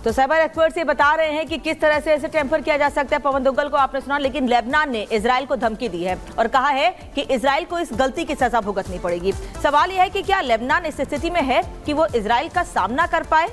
तो cyber experts ये बता रहे हैं कि किस तरह से इसे टेम्पर किया जा सकता है। पवन दुग्गल को आपने सुना, लेकिन लेबनान ने इजराइल को धमकी दी है और कहा है कि इजराइल को इस गलती की सजा भुगतनी पड़ेगी। सवाल यह है कि क्या लेबनान इस स्थिति में है कि वो इजराइल का सामना कर पाए?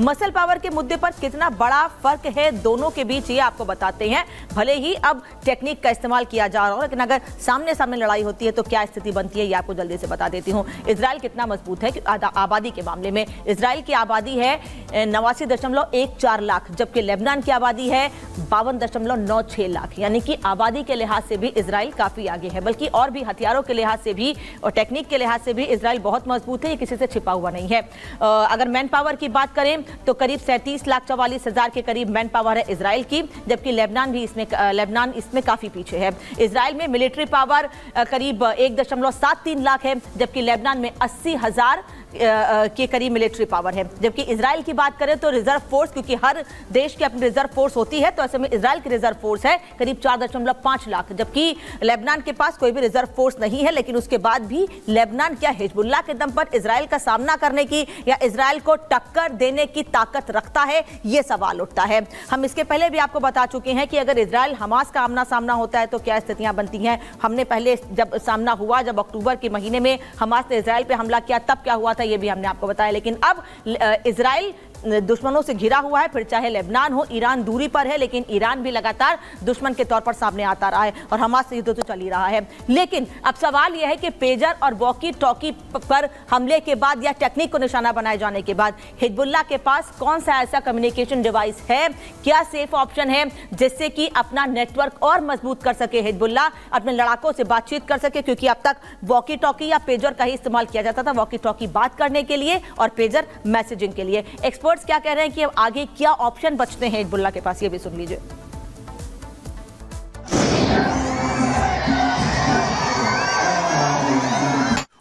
मसल पावर के मुद्दे पर कितना बड़ा फर्क है दोनों के बीच, ये आपको बताते हैं। भले ही अब टेक्निक का इस्तेमाल किया जा रहा हो, लेकिन अगर सामने सामने लड़ाई होती है तो क्या स्थिति बनती है, ये आपको जल्दी से बता देती हूं। इजराइल कितना मजबूत है कि आबादी के मामले में इजराइल की आबादी है 89.14 लाख, जबकि लेबनान की आबादी है 52.96 लाख। यानी कि आबादी के लिहाज से भी इजराइल काफी आगे है, बल्कि और भी हथियारों के लिहाज से भी और टेक्निक के लिहाज से भी इजराइल बहुत मजबूत है, ये किसी से छिपा हुआ नहीं है। अगर मैन पावर की बात करें तो करीब 37,44,000 के करीब मैन पावर है इजराइल की, जबकि लेबनान इसमें काफी पीछे है। इजराइल में मिलिट्री पावर करीब 1.73 लाख है, जबकि लेबनान में 80,000 के करीब मिलिट्री पावर है। जबकि इजराइल की बात करें तो रिजर्व फोर्स, क्योंकि हर देश की अपनी रिजर्व फोर्स होती है, तो ऐसे में इजराइल की रिजर्व फोर्स है करीब 4.5 लाख, जबकि लेबनान के पास कोई भी रिजर्व फोर्स नहीं है। लेकिन उसके बाद भी लेबनान क्या हिजबुल्लाह के दम पर इजराइल का सामना करने की या इजराइल को टक्कर देने की ताकत रखता है, यह सवाल उठता है। हम इसके पहले भी आपको बता चुके हैं कि अगर इजराइल हमास का आमना सामना होता है तो क्या स्थितियां बनती हैं। हमने पहले जब सामना हुआ, जब अक्टूबर के महीने में हमास ने इजराइल पे हमला किया, तब क्या हुआ था ये भी हमने आपको बताया। लेकिन अब इजराइल दुश्मनों से घिरा हुआ है, फिर चाहे लेबनान हो, ईरान दूरी पर है, लेकिन ईरान भी लगातार दुश्मन के तौर पर सामने आता रहा है और हमास से युद्ध तो चल ही रहा है। लेकिन अब सवाल यह है कि पेजर और वॉकी टॉकी पर हमले के बाद या टेक्निक को निशाना बनाए जाने के बाद हिजबुल्लाह के पास कौन सा ऐसा कम्युनिकेशन डिवाइस है, क्या सेफ ऑप्शन है जिससे कि अपना नेटवर्क और मजबूत कर सके हिजबुल्लाह, अपने लड़ाकों से बातचीत कर सके। क्योंकि अब तक वॉकी टॉकी या पेजर का ही इस्तेमाल किया जाता था, वॉकी टॉकी बात करने के लिए और पेजर मैसेजिंग के लिए। एक्सपर्ट्स क्या कह रहे हैं कि अब आगे क्या ऑप्शन बचते हैं हिजबुल्लाह के पास, ये भी सुन लीजिए।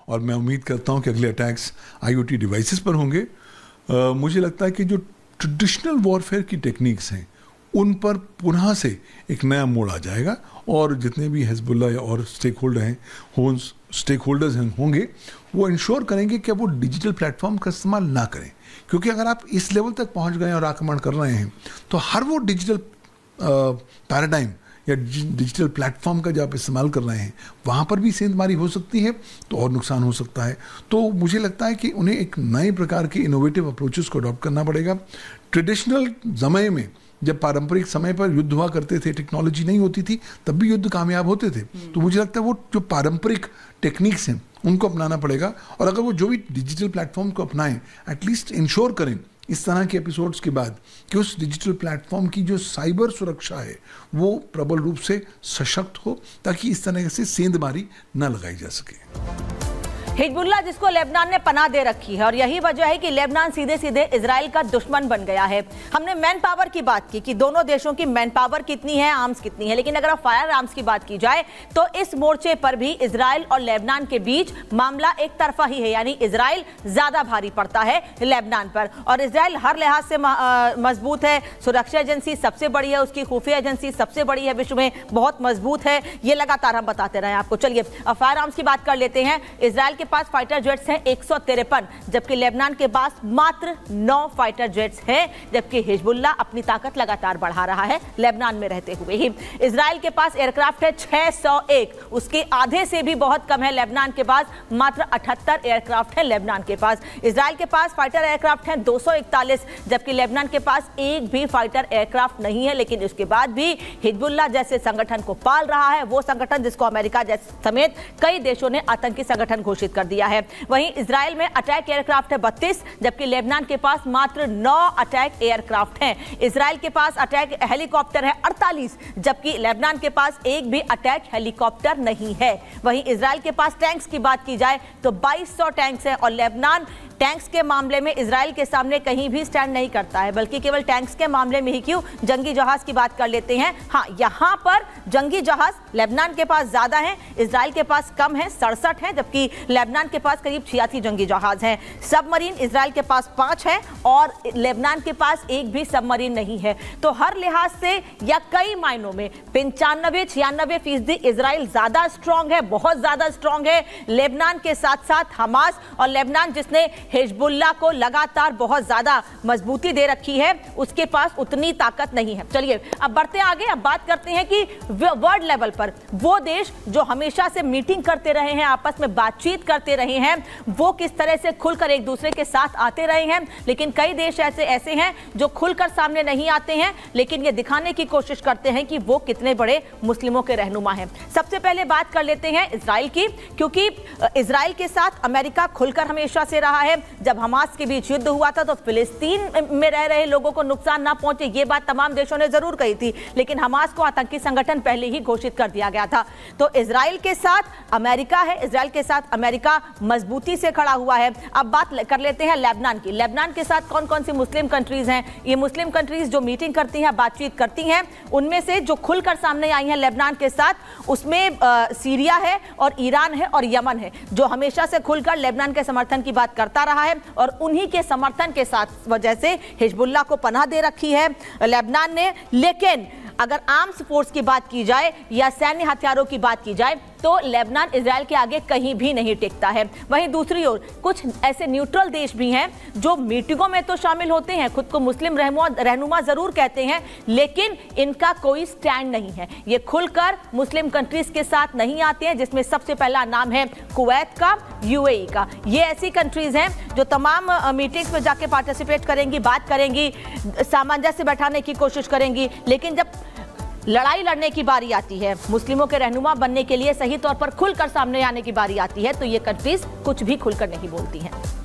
और मैं उम्मीद करता हूं कि अगले अटैक्स आईओटी डिवाइसेस पर होंगे। मुझे लगता है कि जो ट्रेडिशनल वॉरफेयर की टेक्निक्स हैं उन पर पुनः से एक नया मोड़ आ जाएगा और जितने भी हिजबुल्लाह और स्टेक होल्डर्स होंगे वो इंश्योर करेंगे कि वो डिजिटल प्लेटफॉर्म का इस्तेमाल ना करें। क्योंकि अगर आप इस लेवल तक पहुंच गए और आक्रमण कर रहे हैं तो हर वो डिजिटल पैराडाइम या डिजिटल प्लेटफॉर्म का जो आप इस्तेमाल कर रहे हैं वहाँ पर भी सेंधमारी हो सकती है, तो और नुकसान हो सकता है। तो मुझे लगता है कि उन्हें एक नए प्रकार के इनोवेटिव अप्रोचेस को अडॉप्ट करना पड़ेगा। ट्रेडिशनल समय में जब पारंपरिक समय पर युद्ध हुआ करते थे, टेक्नोलॉजी नहीं होती थी, तब भी युद्ध कामयाब होते थे। तो मुझे लगता है वो जो पारंपरिक टेक्निक्स हैं उनको अपनाना पड़ेगा। और अगर वो जो भी डिजिटल प्लेटफॉर्म को अपनाएं, एटलीस्ट इंश्योर करें इस तरह के एपिसोड्स के बाद कि उस डिजिटल प्लेटफॉर्म की जो साइबर सुरक्षा है वो प्रबल रूप से सशक्त हो, ताकि इस तरह से सेंधमारी न लगाई जा सके। हिजबुल्लाह जिसको लेबनान ने पनाह दे रखी है और यही वजह है कि लेबनान सीधे सीधे इजराइल का दुश्मन बन गया है। हमने मैन पावर की बात की कि दोनों देशों की मैन पावर कितनी है, आर्म्स कितनी है, लेकिन अगर फायर आर्म्स की बात की जाए तो इस मोर्चे पर भी इजराइल और लेबनान के बीच मामला एक तरफा ही है। यानी इजराइल ज्यादा भारी पड़ता है लेबनान पर और इजराइल हर लिहाज से मजबूत है। सुरक्षा एजेंसी सबसे बड़ी है, उसकी खुफिया एजेंसी सबसे बड़ी है विश्व में, बहुत मजबूत है, ये लगातार हम बताते रहे आपको। चलिए अब फायर आर्म्स की बात कर लेते हैं। इजराइल के पास फाइटर जेट्स हैं 153, जबकि लेबनान के पास मात्र 9 फाइटर जेट्स हैं, जबकि हिजबुल्लाह अपनी ताकत लगातार बढ़ा रहा है लेबनान में रहते हुए ही। इजराइल के पास एयरक्राफ्ट है 601, उसके आधे से भी बहुत कम है लेबनान के पास, मात्र 78 एयरक्राफ्ट है लेबनान के पास। इजराइल के पास फाइटर एयरक्राफ्ट हैं 241, जबकि लेबनान के पास एक भी फाइटर एयरक्राफ्ट नहीं है। लेकिन उसके बाद भी हिजबुल्लाह जैसे संगठन को पाल रहा है, वो संगठन जिसको अमेरिका समेत कई देशों ने आतंकी संगठन घोषित कर दिया है। वहीं इजराइल में अटैक एयरक्राफ्ट है 32, जबकि लेबनान के पास मात्र 9 अटैक एयरक्राफ्ट हैं। इजराइल के पास अटैक हेलीकॉप्टर है 48, जबकि लेबनान के पास एक भी अटैक हेलीकॉप्टर नहीं है। वहीं इजराइल के पास टैंक्स की बात की जाए तो 2200 टैंक्स हैं और लेबनान टैंक्स के मामले में इजराइल के सामने कहीं भी स्टैंड नहीं करता है, बल्कि केवल टैंक्स के मामले में ही क्यों, जंगी जहाज की बात कर लेते हैं। हाँ, यहां पर जंगी जहाज लेबनान के पास ज्यादा हैं, इजराइल के पास कम है, 67 हैं, जबकि लेबनान के पास करीब 86 जंगी जहाज हैं। सबमरीन इजराइल के पास 5 है और लेबनान के पास एक भी सबमरीन नहीं है। तो हर लिहाज से या कई मायनों में 95-96% इजराइल ज्यादा स्ट्रांग है, बहुत ज्यादा स्ट्रांग है लेबनान के साथ साथ हमास। और लेबनान जिसने हिजबुल्लाह को लगातार बहुत ज्यादा मजबूती दे रखी है, उसके पास उतनी ताकत नहीं है। चलिए अब बढ़ते आगे, अब बात करते हैं कि वर्ल्ड लेवल पर वो देश जो हमेशा से मीटिंग करते रहे हैं, आपस में बातचीत करते रहे हैं, वो किस तरह से खुलकर एक दूसरे के साथ आते रहे हैं। लेकिन कई देश ऐसे हैं जो खुलकर सामने नहीं आते हैं, लेकिन ये दिखाने की कोशिश करते हैं कि वो कितने बड़े मुस्लिमों के रहनुमा हैं। सबसे पहले बात कर लेते हैं इजराइल की, क्योंकि इजराइल के साथ अमेरिका खुलकर हमेशा से रहा है। जब हमास के बीच युद्ध हुआ था तो फिलिस्तीन में रह रहे लोगों को नुकसान ना पहुंचे, ये बात तमाम देशों ने जरूर कही थी, लेकिन हमास को आतंकी संगठन पहले ही घोषित कर दिया गया था। तो इजराइल के साथ अमेरिका है, इजराइल के साथ अमेरिका मजबूती से खड़ा हुआ है। अब बात कर लेते हैं लेबनान की। लेबनान के साथ कौन कौन सी मुस्लिम कंट्रीज हैं? ये मुस्लिम कंट्रीज जो मीटिंग करती हैं, बातचीत करती हैं, उनमें से जो खुलकर सामने आई हैं लेबनान के साथ, उसमें सीरिया है और ईरान है और यमन है, जो हमेशा से खुलकर लेबनान के समर्थन की बात करता रहा है। और उन्हीं के समर्थन के साथ वजह से हिजबुल्लाह को पनाह दे रखी है लेबनान ने। लेकिन अगर आर्म्स फोर्स की बात की जाए या सैन्य हथियारों की बात की जाए तो लेबनान इजराइल के आगे कहीं भी नहीं टिकता है। वहीं दूसरी ओर कुछ ऐसे न्यूट्रल देश भी हैं जो मीटिंगों में तो शामिल होते हैं, खुद को मुस्लिम रहनुमा जरूर कहते हैं, लेकिन इनका कोई स्टैंड नहीं है। ये खुलकर मुस्लिम कंट्रीज के साथ नहीं आते हैं, जिसमें सबसे पहला नाम है कुवैत का, यूएई का। ये ऐसी कंट्रीज हैं जो तमाम मीटिंग्स में जाके पार्टिसिपेट करेंगी, बात करेंगी, सामंजस्य बैठाने की कोशिश करेंगी, लेकिन जब लड़ाई लड़ने की बारी आती है, मुस्लिमों के रहनुमा बनने के लिए सही तौर पर खुलकर सामने आने की बारी आती है, तो ये कंट्रीज कुछ भी खुलकर नहीं बोलती हैं।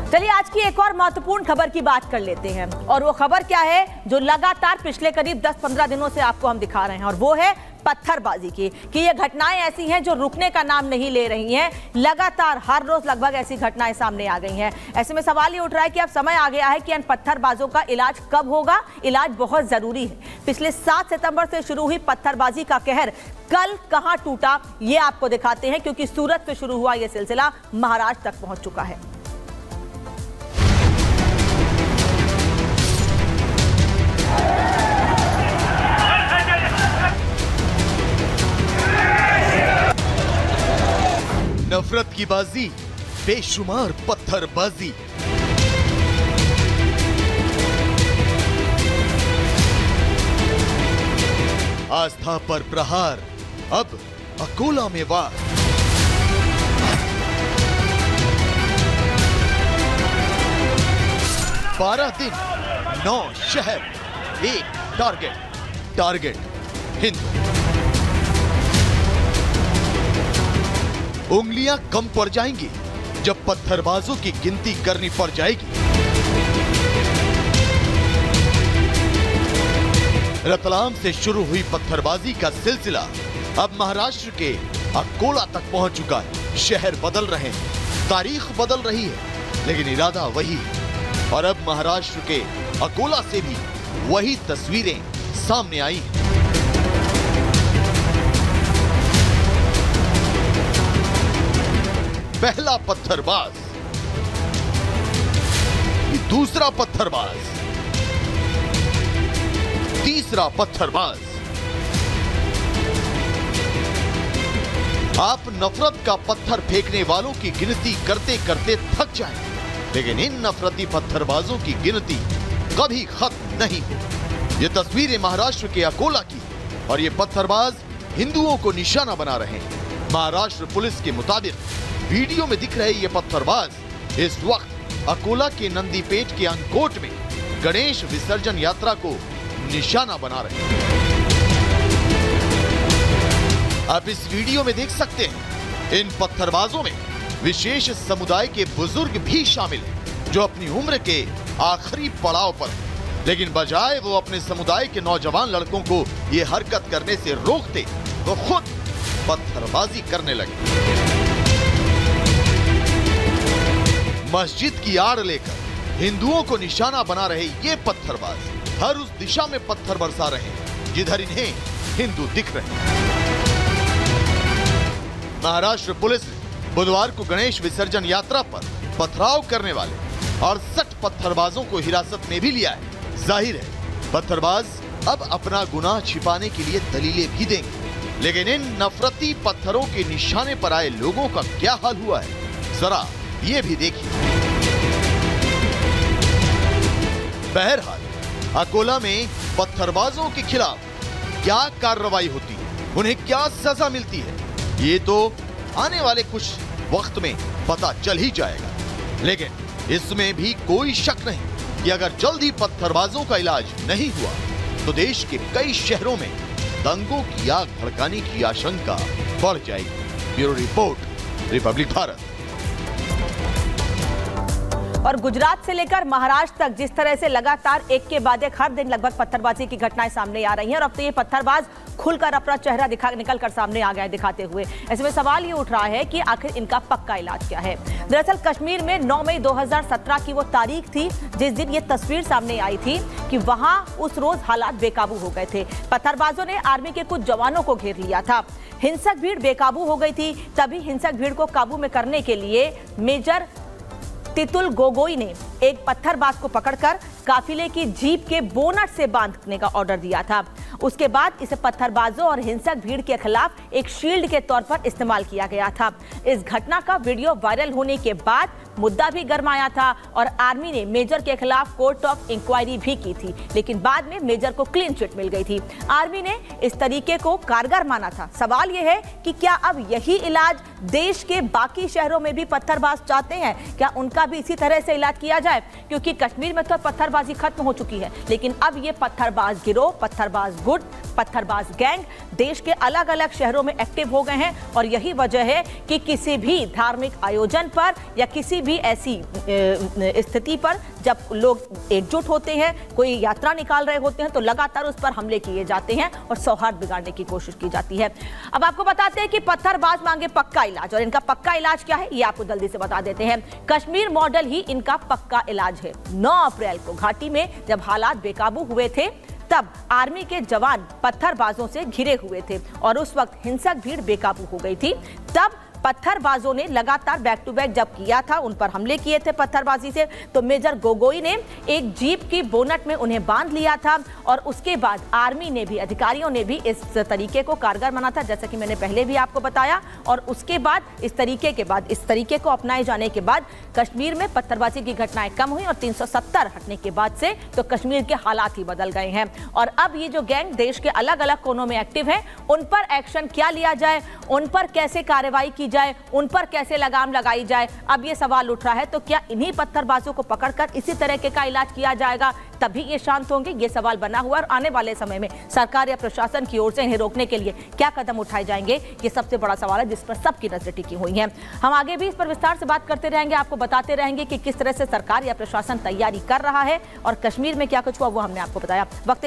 चलिए आज की एक और महत्वपूर्ण खबर की बात कर लेते हैं, और वो खबर क्या है जो लगातार पिछले करीब 10-15 दिनों से आपको हम दिखा रहे हैं, और वो है पत्थरबाजी की। कि ये घटनाएं ऐसी हैं जो रुकने का नाम नहीं ले रही हैं। लगातार हर रोज लगभग ऐसी घटनाएं सामने आ गई हैं। ऐसे में सवाल ये उठ रहा है कि अब समय आ गया है कि इन पत्थरबाजों का इलाज कब होगा। इलाज बहुत जरूरी है। पिछले 7 सितंबर से शुरू हुई पत्थरबाजी का कहर कल कहां टूटा, ये आपको दिखाते हैं, क्योंकि सूरत से शुरू हुआ यह सिलसिला महाराष्ट्र तक पहुंच चुका है। नफरत की बाजी, बेशुमार पत्थरबाजी। आस्था पर प्रहार, अब अकोला में वार। बारह दिन, 9 शहर, 1 टारगेट हिंदू। उंगलियां कम पड़ जाएंगी जब पत्थरबाजों की गिनती करनी पड़ जाएगी। रतलाम से शुरू हुई पत्थरबाजी का सिलसिला अब महाराष्ट्र के अकोला तक पहुंच चुका है। शहर बदल रहे हैं, तारीख बदल रही है, लेकिन इरादा वही है। और अब महाराष्ट्र के अकोला से भी वही तस्वीरें सामने आई हैं। पहला पत्थरबाज, दूसरा पत्थरबाज, तीसरा पत्थरबाज। आप नफरत का पत्थर फेंकने वालों की गिनती करते करते थक जाएं, लेकिन इन नफरती पत्थरबाजों की गिनती कभी खत्म नहीं हो। ये तस्वीरें महाराष्ट्र के अकोला की, और ये पत्थरबाज हिंदुओं को निशाना बना रहे हैं। महाराष्ट्र पुलिस के मुताबिक वीडियो में दिख रहे ये पत्थरबाज इस वक्त अकोला के नंदीपेट के अंकोट में गणेश विसर्जन यात्रा को निशाना बना रहे हैं। आप इस वीडियो में देख सकते हैं, इन पत्थरबाजों में विशेष समुदाय के बुजुर्ग भी शामिल हैं, जो अपनी उम्र के आखिरी पड़ाव पर, लेकिन बजाय वो अपने समुदाय के नौजवान लड़कों को ये हरकत करने से रोकते, वो खुद पत्थरबाजी करने लगे। मस्जिद की आड़ लेकर हिंदुओं को निशाना बना रहे ये पत्थरबाज हर उस दिशा में पत्थर बरसा रहे हैं जिधर इन्हें हिंदू दिख रहे हैं। महाराष्ट्र पुलिस ने बुधवार को गणेश विसर्जन यात्रा पर पथराव करने वाले 68 पत्थरबाजों को हिरासत में भी लिया है। जाहिर है पत्थरबाज अब अपना गुनाह छिपाने के लिए दलीलें भी देंगे, लेकिन इन नफरती पत्थरों के निशाने पर आए लोगों का क्या हाल हुआ है, जरा ये भी देखिए। बहरहाल अकोला में पत्थरबाजों के खिलाफ क्या कार्रवाई होती है, उन्हें क्या सजा मिलती है, ये तो आने वाले कुछ वक्त में पता चल ही जाएगा। लेकिन इसमें भी कोई शक नहीं कि अगर जल्द ही पत्थरबाजों का इलाज नहीं हुआ तो देश के कई शहरों में दंगों की आग भड़काने की आशंका बढ़ जाएगी। Bureau report, Republic Bharat. और गुजरात से लेकर महाराष्ट्र तक जिस तरह से लगातार एक के बाद एक हर दिन लगभग पत्थरबाजी की घटनाएं सामने आ रही हैं और अब तो ये पत्थरबाज खुलकर अपना चेहरा निकल कर सामने आ गया है दिखाते हुए। ऐसे में सवाल ये उठ रहा है कि आखिर इनका पक्का इलाज क्या है। दरअसल कश्मीर में 9 मई 2017 की वो तारीख थी जिस दिन ये तस्वीर सामने आई थी कि वहां उस रोज हालात बेकाबू हो गए थे। पत्थरबाजों ने आर्मी के कुछ जवानों को घेर लिया था। हिंसक भीड़ बेकाबू हो गई थी। तभी हिंसक भीड़ को काबू में करने के लिए मेजर तितुल गोगोई ने एक पत्थरबाज को पकड़कर काफिले की जीप के बोनट से बांधने का ऑर्डर दिया था। उसके बाद इसे पत्थरबाजों और हिंसक भीड़ के खिलाफ एक शील्ड के तौर पर इस्तेमाल किया गया था। इस घटना का वीडियो वायरल होने के बाद मुद्दा भी गरमाया था और आर्मी ने मेजर के खिलाफ कोर्ट ऑफ इंक्वायरी भी की थी, लेकिन बाद में मेजर को क्लीन चिट मिल गई थी। आर्मी ने इस तरीके को कारगर माना था। सवाल यह है कि क्या अब यही इलाज देश के बाकी शहरों में भी पत्थरबाज चाहते हैं? क्या उनका भी इसी तरह से इलाज किया जाए? क्योंकि कश्मीर में तो पत्थरबाजी खत्म हो चुकी है, लेकिन अब ये पत्थरबाज गिरोह, पत्थरबाज गुट, पत्थरबाज गैंग देश के अलग अलग शहरों में एक्टिव हो गए हैं। और यही वजह है कि किसी भी धार्मिक आयोजन पर या किसी भी ऐसी स्थिति पर जब लोग एकजुट होते हैं, कोई यात्रा निकाल रहे होते हैं, तो लगातार उस पर हमले किए जाते हैं और सौहार्द बिगाड़ने की कोशिश की जाती है। अब आपको बताते हैं कि पत्थरबाज मांगे पक्का इलाज, और इनका पक्का इलाज क्या है ये आपको जल्दी से बता देते हैं। कश्मीर मॉडल ही इनका पक्का इलाज है। 9 अप्रैल को घाटी में जब हालात बेकाबू हुए थे तब आर्मी के जवान पत्थरबाजों से घिरे हुए थे और उस वक्त हिंसक भीड़ बेकाबू हो गई थी। तब पत्थरबाजों ने लगातार बैक टू बैक जब किया था, उन पर हमले किए थे पत्थरबाजी से, तो मेजर गोगोई ने एक जीप की बोनट में उन्हें बांध लिया था। और उसके बाद आर्मी ने भी, अधिकारियों ने भी इस तरीके को कारगर माना था, जैसा कि मैंने पहले भी आपको बताया। और उसके बाद इस तरीके को अपनाए जाने के बाद कश्मीर में पत्थरबाजी की घटनाएं कम हुई और 370 हटने के बाद से तो कश्मीर के हालात ही बदल गए हैं। और अब ये जो गैंग देश के अलग अलग कोनों में एक्टिव है, उन पर एक्शन क्या लिया जाए, उन पर कैसे कार्रवाई की जाए, उन पर कैसे लगाम लगाई जाए, अब ये सवाल उठ रहा है। तो क्या इन्हीं पत्थरबाजों को पकड़कर इसी तरह का इलाज किया जाएगा तभी ये शांत होंगे? ये सवाल बना हुआ है। और आने वाले समय में सरकार या प्रशासन की ओर से इन्हें रोकने के लिए क्या कदम उठाए जाएंगे, ये सबसे बड़ा सवाल है जिस पर सबकी नजर टिकी हुई है। हम आगे भी इस पर विस्तार से बात करते रहेंगे, आपको बताते रहेंगे कि किस तरह से सरकार या प्रशासन तैयारी कर रहा है और कश्मीर में क्या कुछ हुआ वो हमने आपको बताया। वक्त